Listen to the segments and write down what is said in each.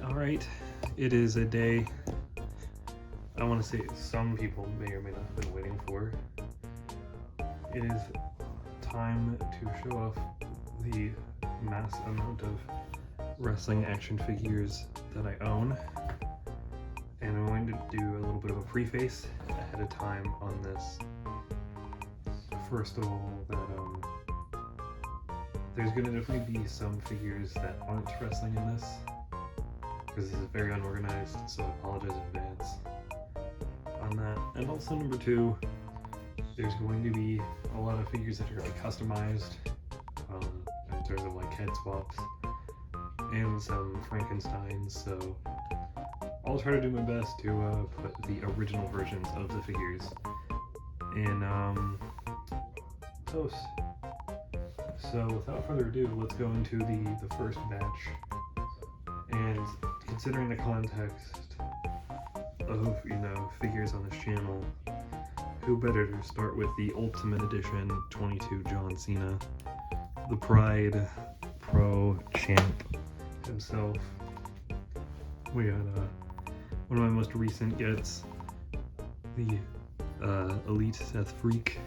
Alright, it is a day I want to say some people may or may not have been waiting for. It is time to show off the mass amount of wrestling action figures that I own. And I'm going to do a little bit of a preface ahead of time on this. First of all, that there's going to definitely be some figures that aren't wrestling in this, because this is very unorganized, so I apologize in advance on that. And also number two, there's going to be a lot of figures that are going to be customized in terms of like head swaps and some Frankensteins, so I'll try to do my best to put the original versions of the figures in post. So without further ado, let's go into the first batch. And considering the context of, figures on this channel, who better to start with the Ultimate Edition 22 John Cena, the Pride Pro Champ himself. We got one of my most recent gets, the Elite Seth Freak.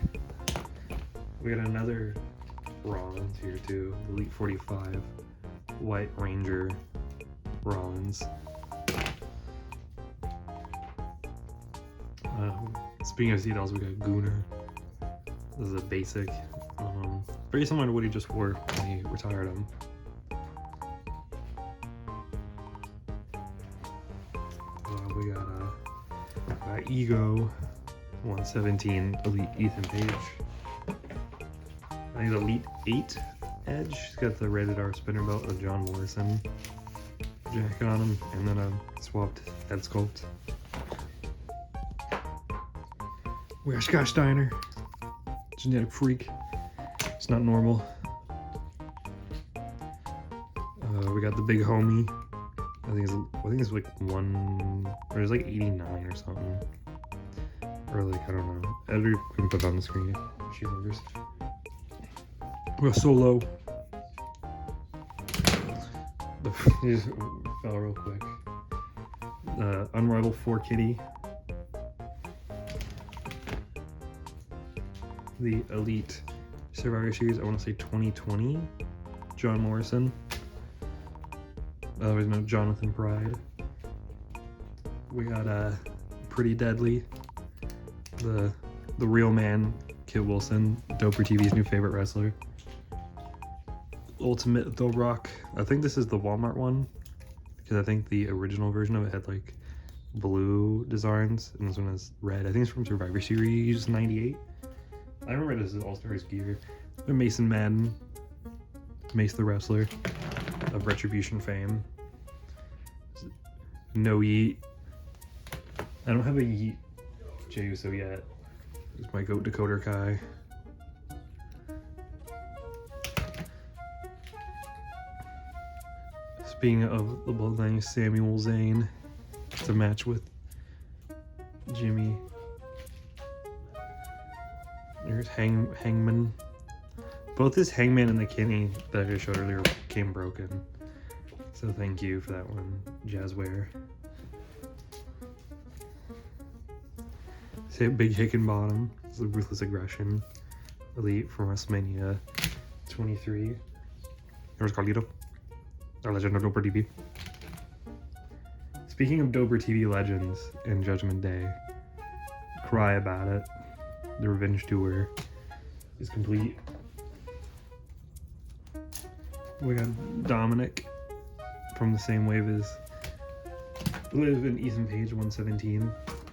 We got another Rollins here too, Elite 45 White Ranger Rollins. Speaking of Seedalls, we got Gooner. This is a basic, very similar to what he just wore when he retired him. We got Ego 117 Elite Ethan Page. He's Elite 8 Edge. He's got the rated R spinner belt of John Morrison jacket on him, and then a swapped head sculpt. We got Scott Steiner, genetic freak. It's not normal. We got the big homie. I think it's like it's like 89 or something. Or like, I don't know. Editor can put it on the screen if she remembers. We got Solo. He just fell real quick. Unrivaled 4 Kitty. The Elite Survivor Series, I want to say 2020. John Morrison. Otherwise known Jonathan Pride. We got Pretty Deadly. The real man, Kit Wilson, Doper TV's new favorite wrestler. Ultimate The Rock. I think this is the Walmart one, because I think the original version of it had like blue designs, and this one has red. I think it's from Survivor Series 98. I remember this is All-Stars gear. Mason Madden, Mace the Wrestler of Retribution fame. No Yeet. I don't have a Yeet Jey Uso yet. It's my GOAT Dakota Kai. Speaking of the Bloodline, Samuel Zayn to match with Jimmy. There's Hangman. Both his Hangman and the Kenny that I just showed earlier came broken. So thank you for that one, Jazzware. Say Big Hickenbottom. This is Ruthless Aggression. Elite from WrestleMania 23. There's Carlito. Our legend of Doper TV. Speaking of Doper TV legends and Judgment Day, cry about it. The Revenge Tour is complete. We got Dominic from the same wave as Liv and Ethan Page 117.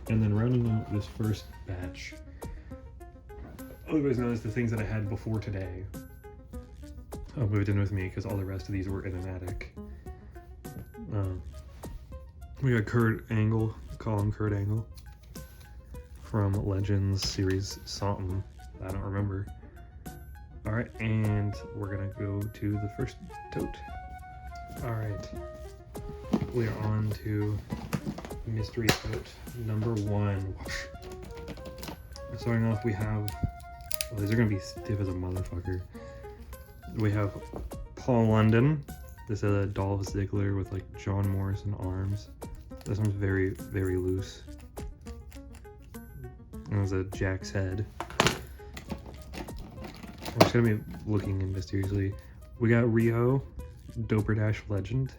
And then rounding out this first batch, otherwise known as the things that I had before today, moved in with me because all the rest of these were in an attic. We got Kurt Angle, call him Kurt Angle, from Legends series something, I don't remember. Alright, and we're gonna go to the first tote. Alright, we are on to mystery tote number 1. Starting off, we have, these are gonna be stiff as a motherfucker. We have Paul London, This is a Dolph Ziggler with like John Morrison arms. This one's very, very loose. And there's a Jack's head. I'm just gonna be looking in mysteriously. We got Rio, Doper Dash Legend.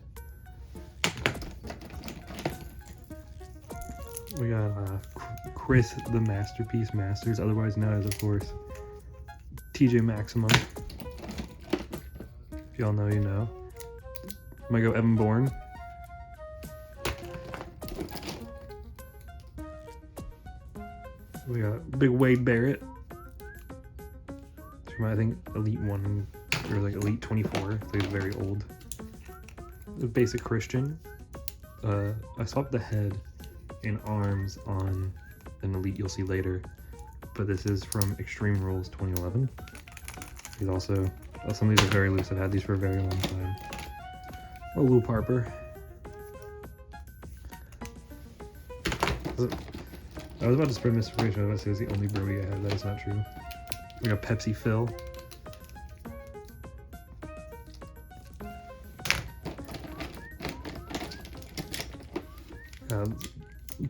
We got Chris the Masterpiece Masters, otherwise known as, of course, TJ Maximum. If y'all know, you know. Might go Evan Bourne. We got Big Wade Barrett. From, I think, Elite 1 or like Elite 24. So he's very old. The Basic Christian. I swapped the head and arms on an Elite you'll see later. But this is from Extreme Rules 2011. He's also, some of these are very loose. I've had these for a very long time. A Loop Harper. I was about to spread misinformation. I was about to say it's the only Brody I have. That is not true. We got Pepsi Phil.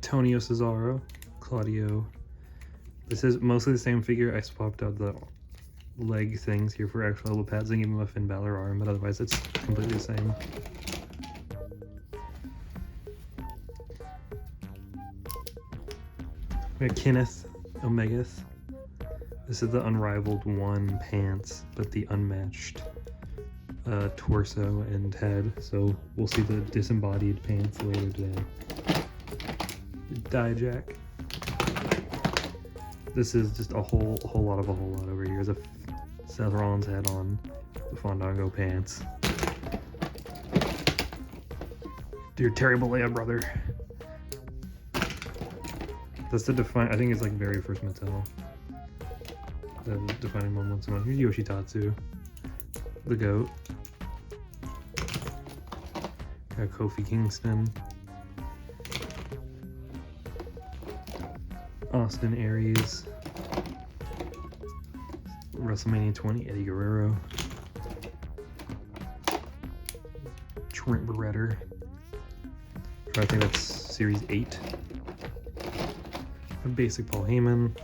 Tonio Cesaro. Claudio. This is mostly the same figure. I swapped out the leg things here for actual elbow pads and gave him a Finn Balor arm, but otherwise it's completely the same. We got Kenneth Omegas. This is the unrivaled one pants, but the unmatched torso and head. So we'll see the disembodied pants later today. Dijak. This is just a whole lot over here. There's a Seth Rollins head on the Fandango pants. Dear Terry Bollea, brother. That's the I think it's like very first Mattel. The defining moment. Here's Yoshitatsu. The GOAT. Got Kofi Kingston. Austin Aries. WrestleMania 20, Eddie Guerrero. Trent Beretta. I think that's Series 8. A basic Paul Heyman.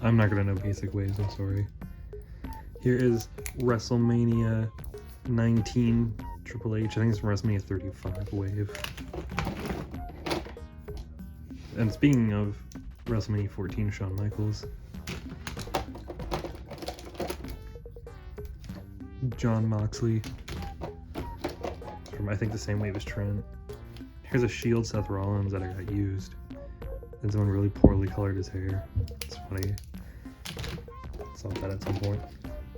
I'm not gonna know basic waves, I'm sorry. Here is WrestleMania 19 Triple H. I think it's WrestleMania 35 wave. And speaking of WrestleMania 14, Shawn Michaels. John Moxley. From I think the same wave as Trent. Here's a Shield Seth Rollins that I got used. And someone really poorly colored his hair. It's funny. Saw that at some point.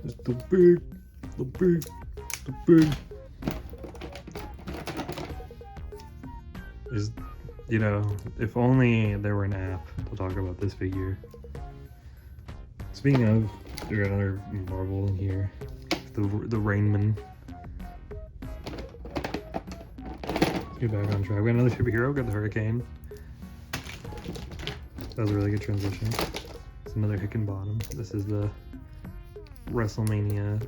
There's the big. There's, you know, if only there were an app to talk about this figure. Speaking of, we got another Marvel in here. The Rainman. Let's get back on track. We got another superhero. We got the Hurricane. That was a really good transition. It's another Hickenbottom. This is the WrestleMania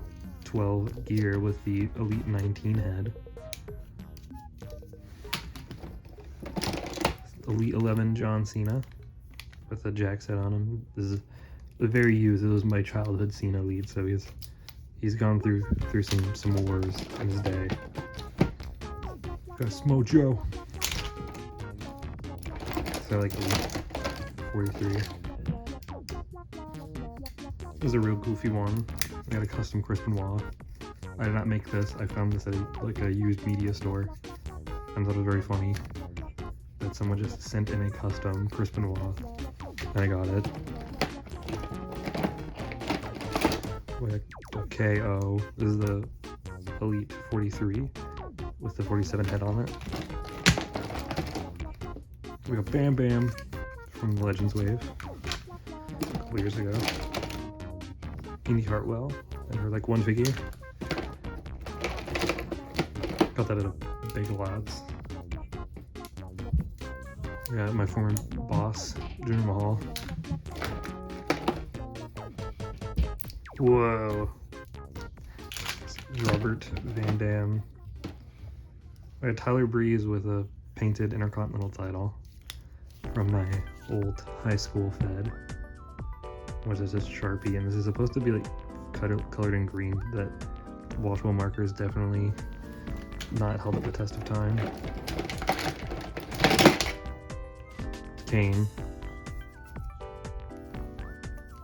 12 gear with the Elite 19 head. Elite 11 John Cena with a Jack's head on him. This is very used. It was my childhood Cena Elite, so he's gone through some wars in his day. Got Smojo. So like Elite 43. This is a real goofy one. I got a custom Chris Benoit. I did not make this. I found this at a used media store and thought it was very funny that someone just sent in a custom Chris Benoit, and I got it. With a KO. This is the Elite 43 with the 47 head on it. We got Bam Bam from the Legends wave a couple years ago. Indy Hartwell and her like one figure. Got that at a Big Lots. Yeah, my former boss, Jinder Mahal. Whoa. Robert Van Dam I got Tyler Breeze with a painted Intercontinental title from my old high school Fed, which is just Sharpie, and this is supposed to be like colored in green. That washable marker is definitely not held up the test of time. Kane.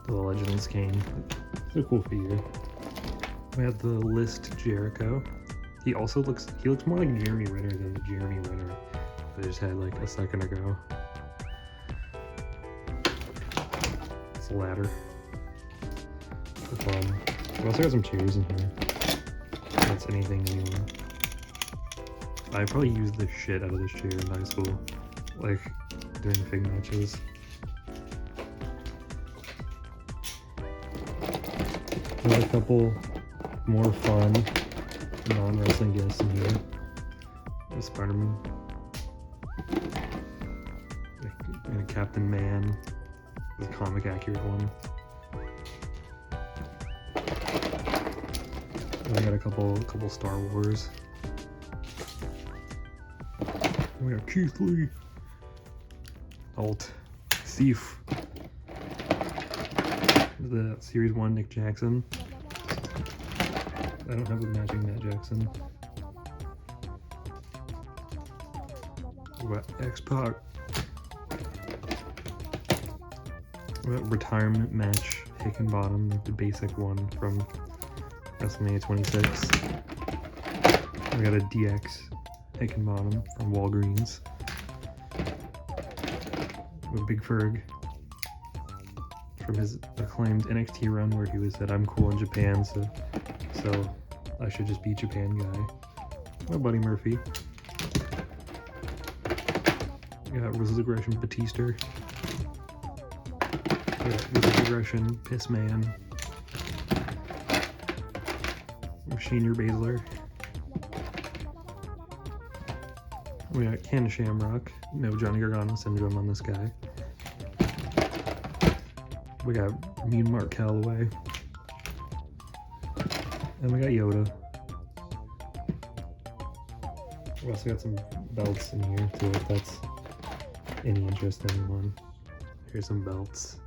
The Legends Kane. It's a cool figure. We have the List Jericho. He looks more like Jeremy Renner than the Jeremy Renner that I just had like a second ago. It's a ladder. For fun. We also got some chairs in here. That's anything anymore. I probably used the shit out of this chair in high school, like doing fig matches. There's a couple more fun non-wrestling guests in here. The Spider-Man. And a Captain Man. The comic accurate one. And I got a couple Star Wars. We got Keith Lee. Alt. Thief. The Series 1 Nick Jackson. I don't have a matching Matt Jackson. What X-Pac? What retirement match Hickenbottom, the basic one from WrestleMania 26. We got a DX Hickenbottom from Walgreens. With Big Ferg from his acclaimed NXT run where he was said, "I'm cool in Japan, so I should just be Japan guy." My Buddy Murphy. We got Ruthless Aggression Batista. We got Ruthless Aggression Piss Man. Shayna Baszler. We got Ken Shamrock. No Johnny Gargano syndrome on this guy. We got Mean Mark Calloway. And we got Yoda. We also got some belts in here too, if that's any interest to anyone. Here's some belts.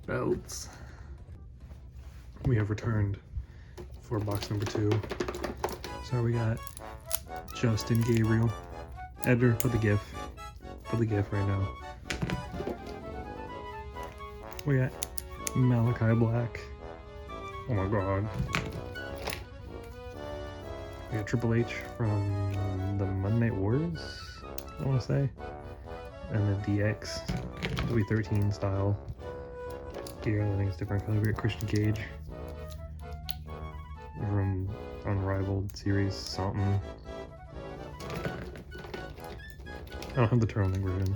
Belts. We have returned for box number 2. So we got Justin Gabriel. Editor, put the GIF. Put the GIF right now. We got Malachi Black. Oh my god. We got Triple H from the Monday Night Wars, I want to say. And the DX W13 style gear. I think it's different color. We got Christian Cage from Unrivaled Series something. I don't have the turtleneck version.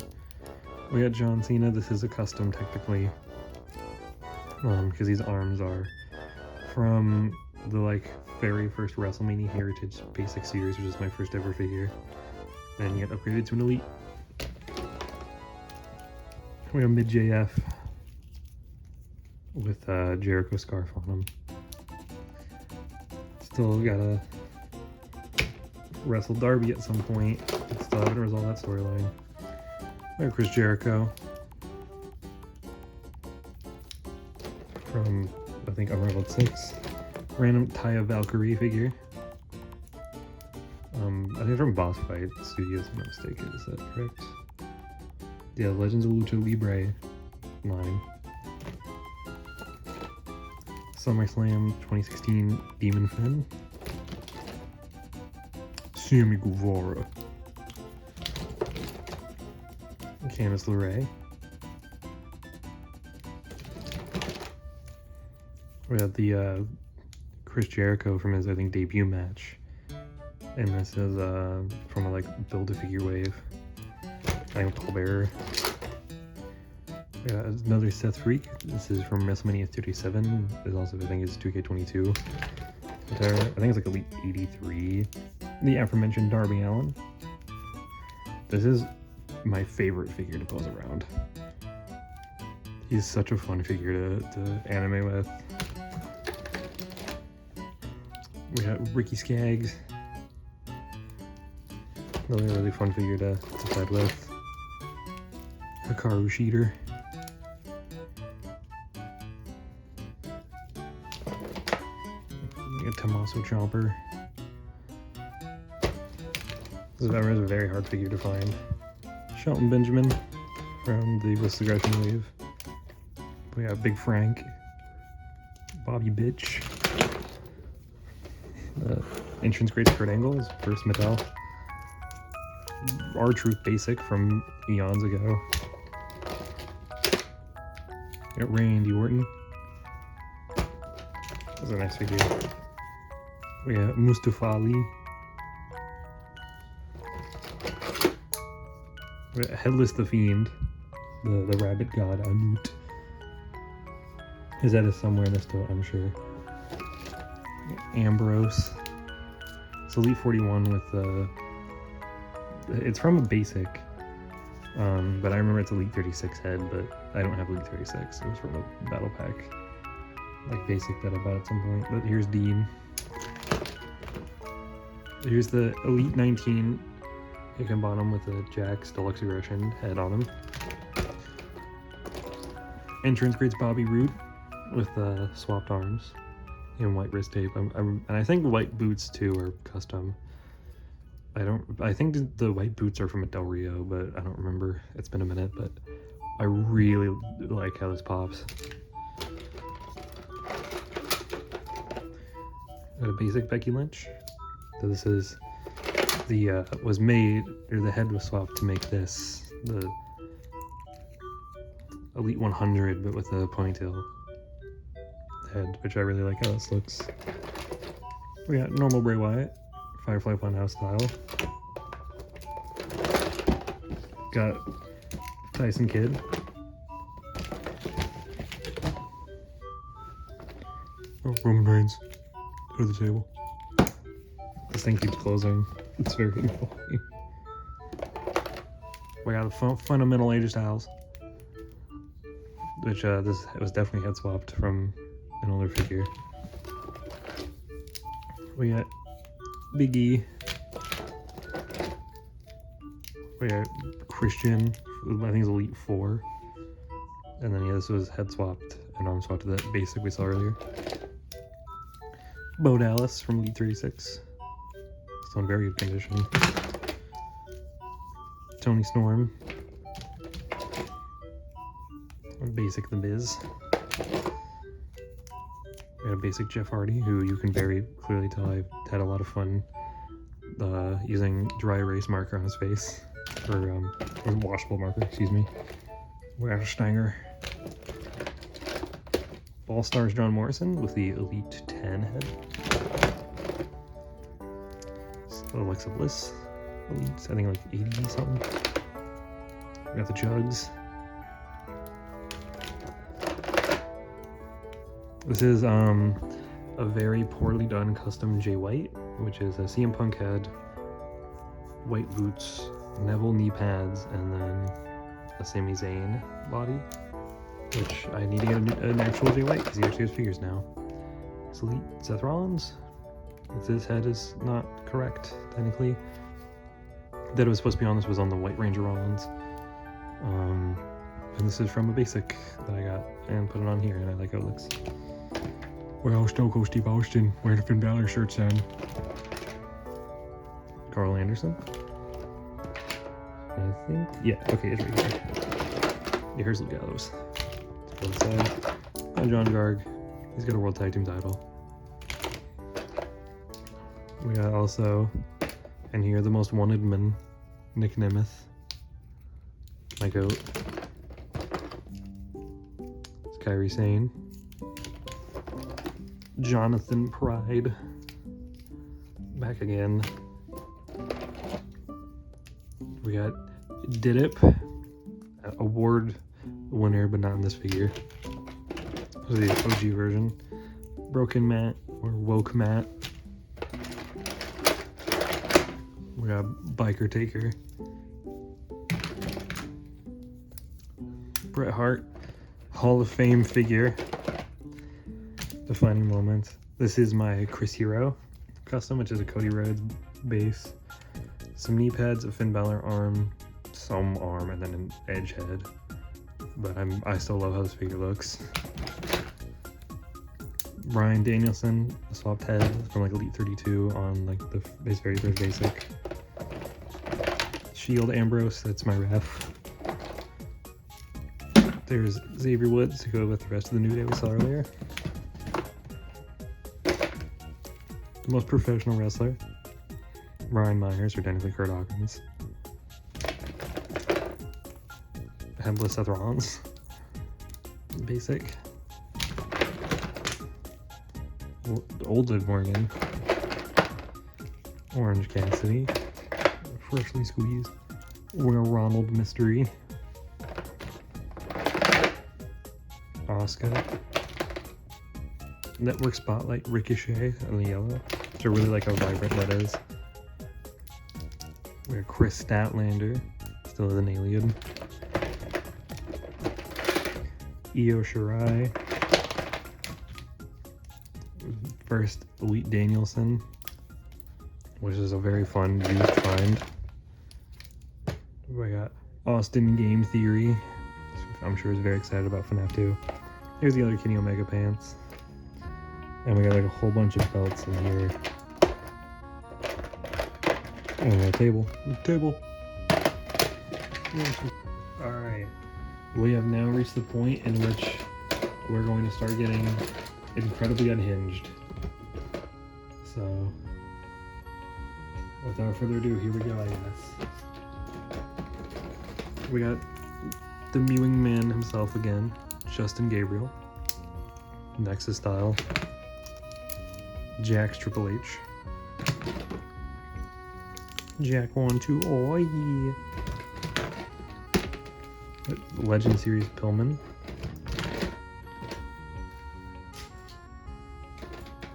We got John Cena. This is a custom technically, because these arms are from the very first WrestleMania Heritage Basic Series, which is my first ever figure, and yet upgraded to an Elite. We have Mid JF with Jericho scarf on him. Still gotta wrestle Darby at some point. Still haven't resolved that storyline. We have Chris Jericho from, I think, Unrivaled 6. Random Taya Valkyrie figure. I think from Boss Fight Studios, if I'm not mistaken. Is that correct? Yeah, Legends of Lucha Libre line. SummerSlam 2016 Demon Finn. Sammy Guevara. Candice LeRae. We have the Chris Jericho from his, I think, debut match. And this is from a Build-A-Figure wave. I think Paul. Yeah, another Seth Freak. This is from WrestleMania 37. There's also, I think, it's 2K22. I think it's Elite 83. The aforementioned Darby Allin. This is my favorite figure to pose around. He's such a fun figure to animate with. We got Ricky Skaggs. Another really fun figure to fight with. Hikaru Sheeter. A Tommaso Chomper. This is a very hard figure to find. Shelton Benjamin from the Ruthless Aggression Wave. We got Big Frank. Bobby Bitch. Entrance Great Kurt Angle's first Mattel. R-Truth Basic from eons ago. We got Randy Orton. That's a nice figure. We got Mustafa Ali. We got Headless the Fiend. The rabbit god Anut. His head is somewhere in this tote, I'm sure. Ambrose. It's Elite 41 with it's from a basic, but I remember it's Elite 36 head, but I don't have Elite 36. It was from a battle pack, like basic that I bought at some point. But here's Dean. Here's the Elite 19 Hickenbottom with a Jax Deluxe Aggression head on him. Entrance Greats Bobby Roode with swapped arms and white wrist tape. And I think white boots too are custom. I think the white boots are from a Del Rio, but I don't remember. It's been a minute, but I really like how this pops. Got a basic Becky Lynch. So this is was made, or the head was swapped to make this the Elite 100, but with a ponytail head, which I really like how this looks. We got normal Bray Wyatt. Firefly Funhouse style. Got Tyson Kidd. Oh, Roman Reigns. Go to the table. This thing keeps closing. It's very annoying. We got a fundamental AJ Styles, which this was definitely head swapped from an older figure. We got Big E. We got Christian, I think it's Elite 4. And then yeah, this was head swapped and arm swapped to that basic we saw earlier. Bo Dallas from Elite 36. Still in very good condition. Tony Storm. Basic The Miz. We got a basic Jeff Hardy, who you can very clearly tell I've had a lot of fun using dry erase marker on his face, or washable marker, excuse me. We got a Steiner. All Stars John Morrison with the Elite 10 head. Alexa Bliss Elite, I think like 80 something. We got the Jugs. This is a very poorly done custom Jay White, which is a CM Punk head, white boots, Neville knee pads, and then a Sami Zayn body, which I need to get an actual Jay White because he actually has figures now. It's Elite Seth Rollins. His head is not correct, technically. That it was supposed to be on this was on the White Ranger Rollins. And this is from a basic that I got and put it on here, and I like how it looks. Well, Stone Cold Steve Austin, where the Finn Balor shirt's on. Carl Anderson. I think, yeah, okay, it's right here. Yeah, here's Luke Gallows. Let's go inside. And John Garg. He's got a World Tag Team title. We got also, and here, the most wanted man, Nick Nemeth. My goat. It's Kairi Sane. Jonathan Pride. Back again. We got Didip, award winner, but not in this figure. This is the OG version. Broken Matt, or Woke Matt. We got Biker Taker. Bret Hart, Hall of Fame figure. Defining moment. This is my Chris Hero custom, which is a Cody Rhodes base. some knee pads, a Finn Balor arm, some arm, and then an edge head. But I still love how this figure looks. Bryan Danielson, a swapped head from like Elite 32 on like his very first basic. Shield Ambrose, that's my ref. There's Xavier Woods to go with the rest of the New Day we saw earlier. The most professional wrestler, Brian Myers, or technically Kurt Hawkins. Headless Seth Rollins. Basic. Old Liv Morgan. Orange Cassidy. Freshly squeezed. Royal Ronald Mystery. Asuka. Network Spotlight Ricochet in the yellow. So really like how vibrant that is. We have Chris Statlander, still as an alien. Io Shirai. First Elite Danielson, which is a very fun used find. We got Austin Game Theory. I'm sure he's very excited about FNAF 2. Here's the other Kenny Omega pants. And we got like a whole bunch of belts in here. And a table. Alright. We have now reached the point in which we're going to start getting incredibly unhinged. So, without further ado, here we go, I guess. We got the mewing man himself again, Justin Gabriel. Nexus style. Jack's Triple H. Jack 1, 2, oh yeah. Legend Series Pillman.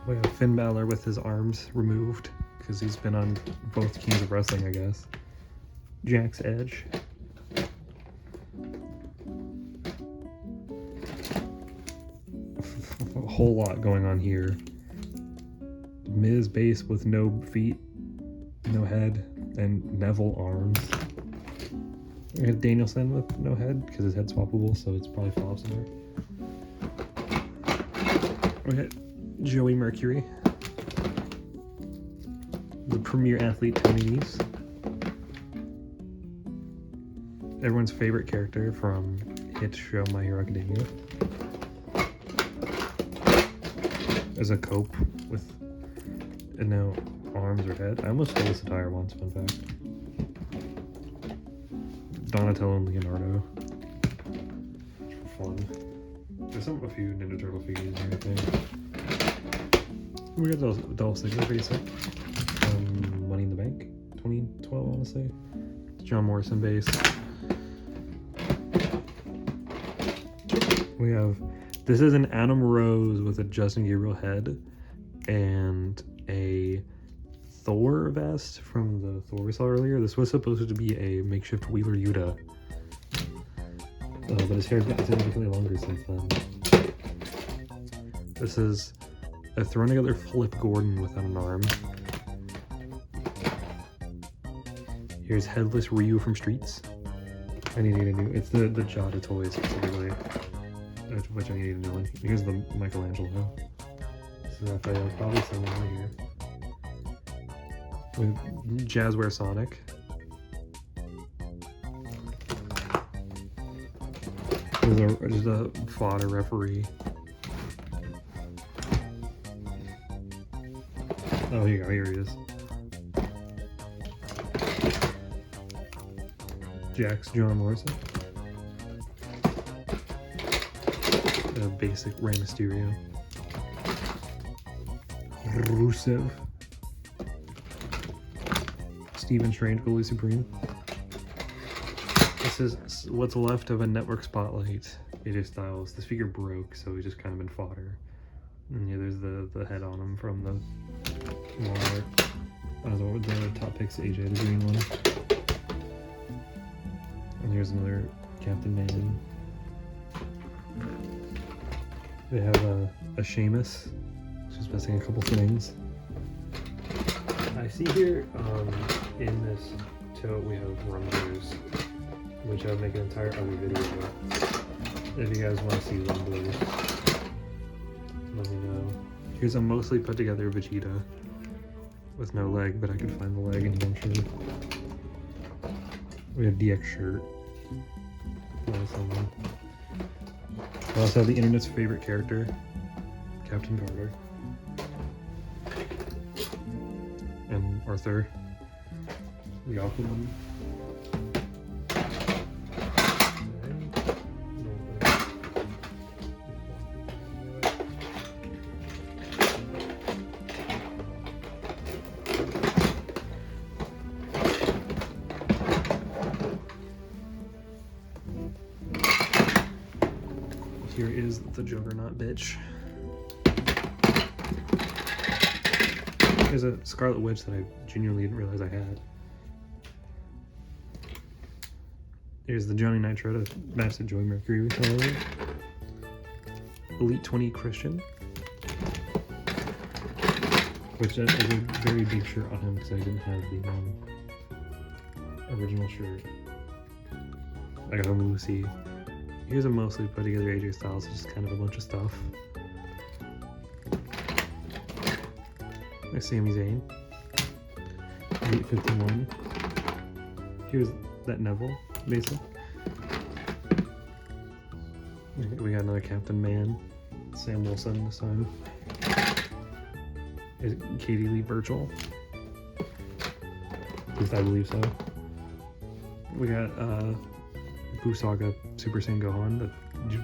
We have Finn Balor with his arms removed because he's been on both Kings of Wrestling, I guess. Jack's Edge. A whole lot going on here. Miz base with no feet, no head, and Neville arms. We have Danielson with no head because his head's swappable, so it's probably flops in there. We got Joey Mercury, the premier athlete Tony Nese, everyone's favorite character from hit show My Hero Academia. As a cope with no arms or head. I almost stole this attire once, fun fact. Donatello and Leonardo. For fun. There's a few Ninja Turtle figures and everything. We got the Dolph Ziggler basic from Money in the Bank 2012, I want to say. John Morrison base. We have, this is an Adam Rose with a Justin Gabriel head and a Thor vest from the Thor we saw earlier. This was supposed to be a makeshift Wheeler Yuta, but his hair's gotten significantly longer since then. This is a thrown together Flip Gordon without an arm. Here's Headless Ryu from Streets. I need to get a new, it's the Jada toy specifically, which I need a new one. Here's the Michelangelo. This is Raphael, probably somewhere over here. With Jazzware Sonic. There's a fodder referee. Oh, here you go, here he is. Jack's John Morrison. A basic Rey Mysterio. Rusev. Stephen Strange, Bully Supreme. This is what's left of a Network Spotlight AJ Styles. This figure broke, so he's just kind of been fodder. And yeah, there's the head on him from the Walmart. The Top Picks AJ, the green one. And here's another Captain Man. They have a Sheamus. She's missing a couple things. I see here, In this tote we have rumblers, which I'll make an entire other video about. If you guys want to see rumblers, let me know. Here's a mostly put together Vegeta with no leg, but I could find the leg and eventually. We have DX shirt. Nice one. I also have the internet's favorite character, Captain Carter. And Arthur, the Aquaman. Here is the Juggernaut bitch. There's a Scarlet Witch that I genuinely didn't realize I had. Here's the Johnny Nitro to match the Joy Mercury we saw earlier. Elite 20 Christian. Which is a very big shirt on him because I didn't have the original shirt. I got a Lucy. Here's a mostly put together AJ Styles, just kind of a bunch of stuff. There's Sami Zayn. 851. Here's that Neville, basic. We got another Captain Man. Sam Wilson this time. Is it Katie Lee Virtual? At least I believe so. We got Boo Saga Super Saiyan Gohan.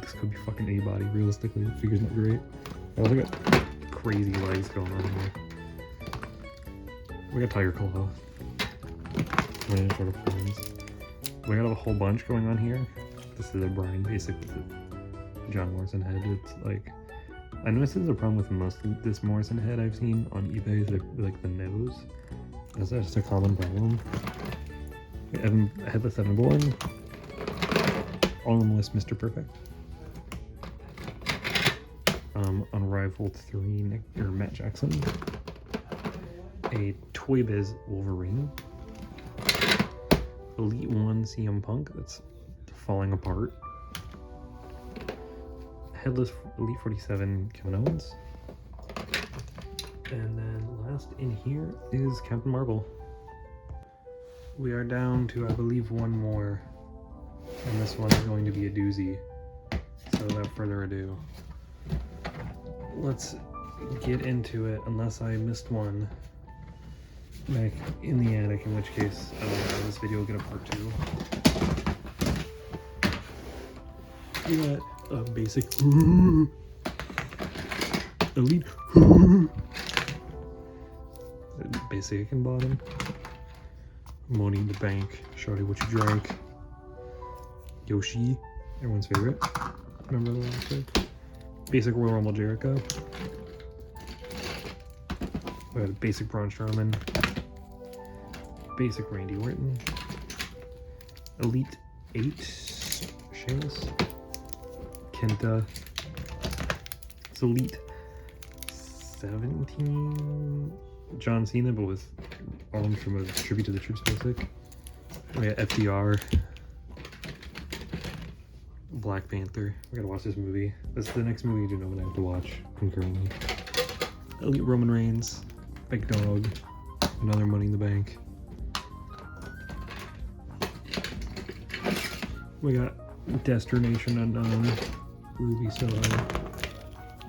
This could be fucking anybody, realistically. The figure's not great. Oh, look at crazy legs going on here. We got Tiger Claw. Sort of friends. We got a whole bunch going on here. This is a Brian basic with the John Morrison head. It's like, I know this is a problem with most of this Morrison head I've seen on eBay, like the nose. That's just a common problem. Headless Evanborn. Armless Mr. Perfect. Unrivaled 3 Matt Jackson. A Toy Biz Wolverine. Elite 1 CM Punk, that's falling apart. Headless Elite 47 Kevin Owens. And then last in here is Captain Marvel. We are down to, I believe, one more. And this one is going to be a doozy. So without further ado, let's get into it, unless I missed one back in the attic, in which case this video will get a part 2. We got a basic elite basic and bottom. Money in the bank. Shorty, what you drank? Yoshi, everyone's favorite. Remember the last one? Basic Royal Rumble Jericho. We got a basic Braun Strowman. Basic Randy Orton. Elite 8 Sheamus. Kenta. It's Elite 17 John Cena, but with arms from a tribute to the troops basic. We got FDR. Black Panther. We gotta watch this movie. That's the next movie you know what I have to watch concurrently. Elite Roman Reigns. Big Dog. Another Money in the Bank. We got Destination Unknown. Ruby Soho.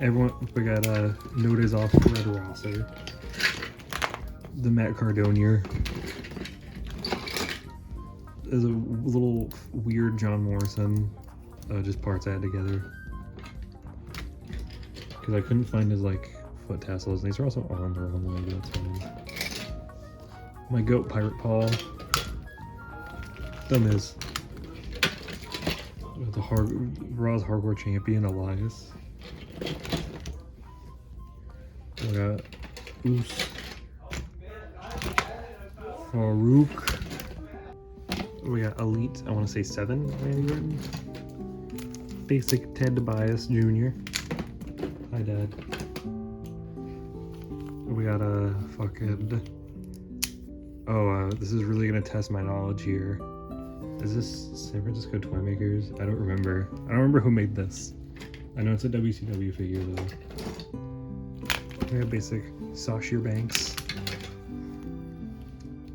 Everyone, we got Notice off Red Rosser. The Matt Cardona. There's a little weird John Morrison. Just parts I had together. Because I couldn't find his foot tassels. These are also on the wrong way, but that's fine. My goat Pirate Paul. The Miz. The Raw's Hardcore Champion Elias. We got Oos. Farouk. We got Elite, I want to say 7 Randy Orton. Basic Ted DiBiase Jr. Hi, Dad. We got a fucking Oh, this is really gonna test my knowledge here. Is this San Francisco Toy Makers? I don't remember. I don't remember who made this. I know it's a WCW figure though. We have basic Sasha Banks.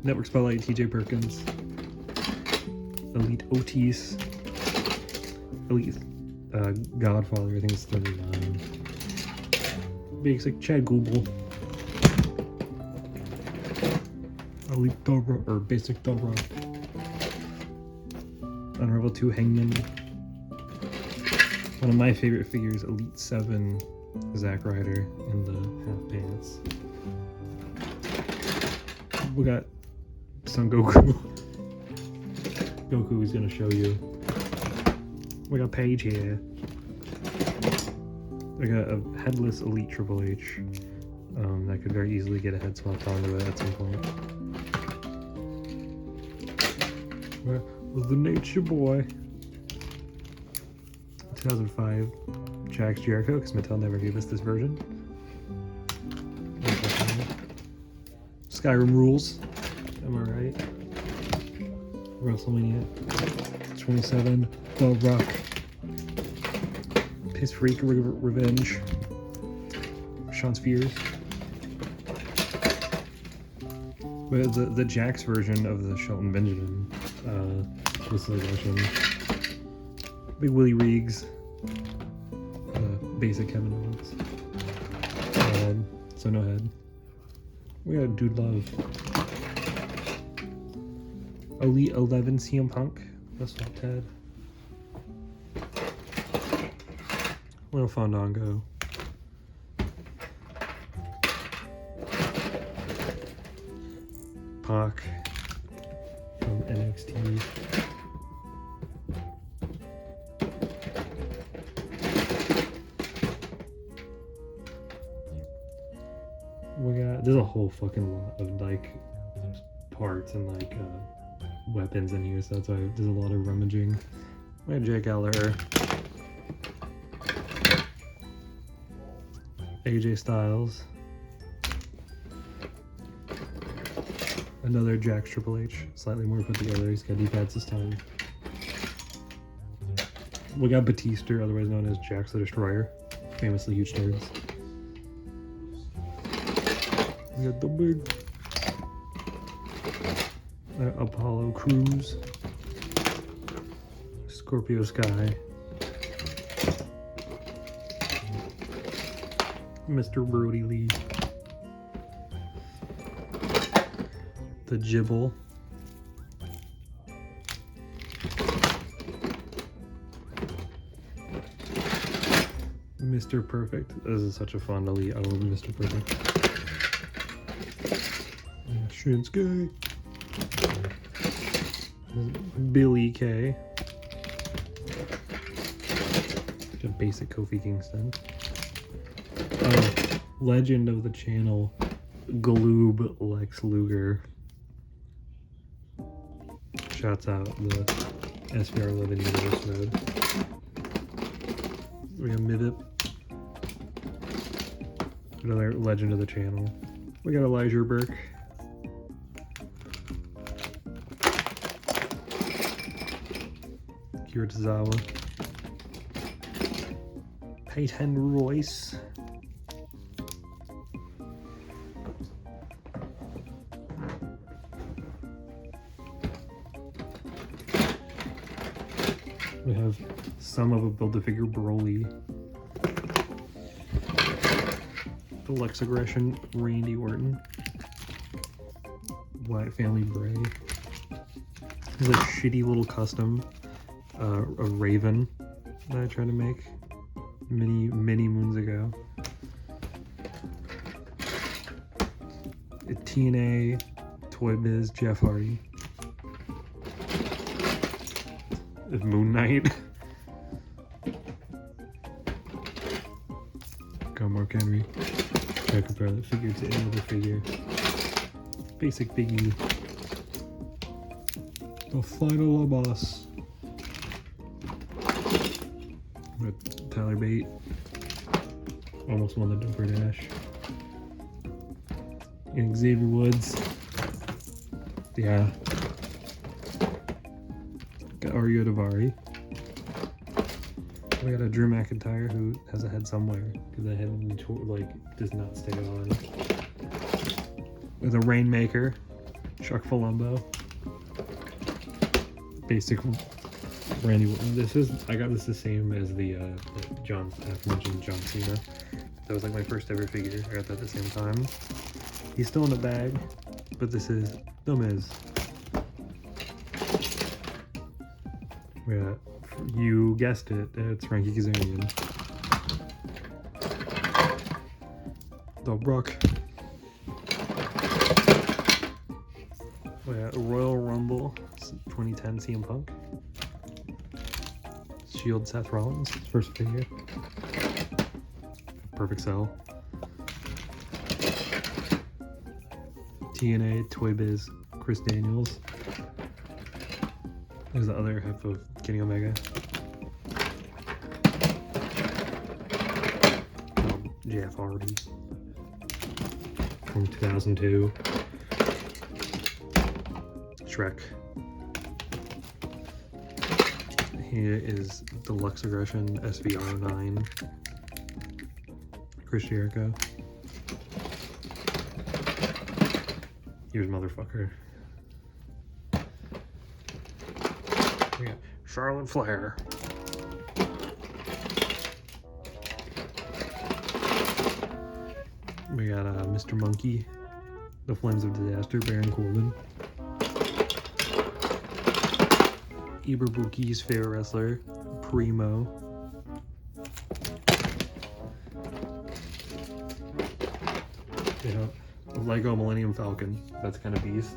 Network Spotlight, TJ Perkins. Elite Otis. Elite Godfather, I think it's 39. Basic Chad Google. Elite Dobro, or Basic Dobro. Unravel 2 Hangman. One of my favorite figures, Elite 7 Zack Ryder in the half pants. We got Son Goku. Goku is gonna show you. We got Paige here. We got a headless Elite Triple H. That could very easily get a head swapped onto it at some point. The Nature Boy. 2005 Jax Jericho, because Mattel never gave us this version. Skyrim Rules. Am I right? WrestleMania 27. The Rock. Piss Freak Revenge. Sean Spears. But the Jax version of the Shelton Benjamin was the version. Big Willie Reegs. Basic Kevin Owens. No head, so no head. We got Dude Love. Elite 11 CM Punk. That's not Ted. Little Fandango. Pac from NXT. There's a whole fucking lot of like parts and like weapons in here, so that's why there's a lot of rummaging. We have Jake Gallagher, AJ Styles, another Jax Triple H, slightly more put together. He's got D-pads this time. We got Batista, otherwise known as Jax the Destroyer, famously huge turds. We got the big Apollo Crews, Scorpio Sky, Mr. Brody Lee, the Jibble, Mr. Perfect. This is such a fun elite. I love Mr. Perfect. Shinsuke. Billy Kay. A basic Kofi Kingston. Legend of the channel, Galoob Lex Luger. Shouts out the SVR 11 universe mode. We got Mivip. Another legend of the channel. We got Elijah Burke. Kira Tozawa. Peyton Royce. We have some of a Build-A-Figure Broly. The Lex Aggression Randy Orton. Wyatt Family Bray. There's a shitty little custom a Raven that I tried to make many moons ago. A TNA Toy Biz Jeff Hardy. Moon Knight. Got Mark Henry. Try to compare that figure to any other figure. Basic Biggie. The final boss. With Tyler Bate. Almost won the Doper Dash. And Xavier Woods. Yeah. Got Arya Davari. We got a Drew McIntyre who has a head somewhere because the head like does not stay on. With a Rainmaker, Chuck Palumbo. Basic Randy. I got this the same as the aforementioned John Cena. That was like my first ever figure. I got that at the same time. He's still in the bag, but this is The Miz. Yeah, you guessed it. It's Frankie Kazarian. The Brook. Yeah, Royal Rumble 2010 CM Punk. Shield Seth Rollins, first figure. Perfect sell. TNA Toy Biz Chris Daniels. There's the other half of Kenny Omega. Jeff Hardy from 2002. Shrek. Here is Deluxe Aggression SVR9. Chris Jericho. Here's Motherfucker. We got Charlotte Flair. We got Mr. Monkey, The Flames of Disaster, Baron Corbin. Ibuki's favorite wrestler, Primo. Yeah, Lego Millennium Falcon. That's kind of beast.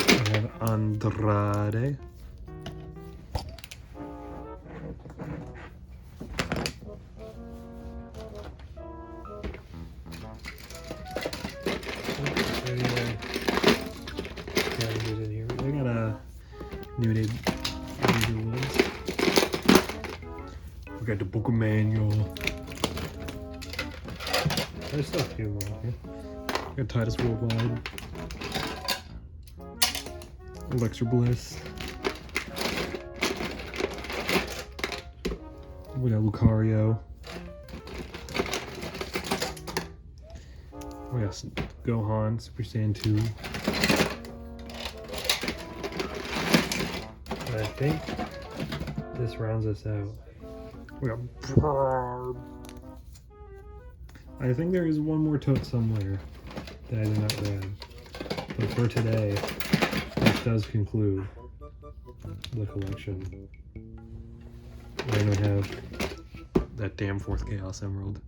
I have Andrade. We got a New Day. We got the Book of Manual. There's still a few more here. We got Titus Worldwide. Alexa Bliss. We got Lucario. We got Gohan, Super Saiyan 2. And I think this rounds us out. We got. I think there is one more tote somewhere that I did not grab. But for today, this does conclude the collection. We're gonna have that damn fourth Chaos Emerald.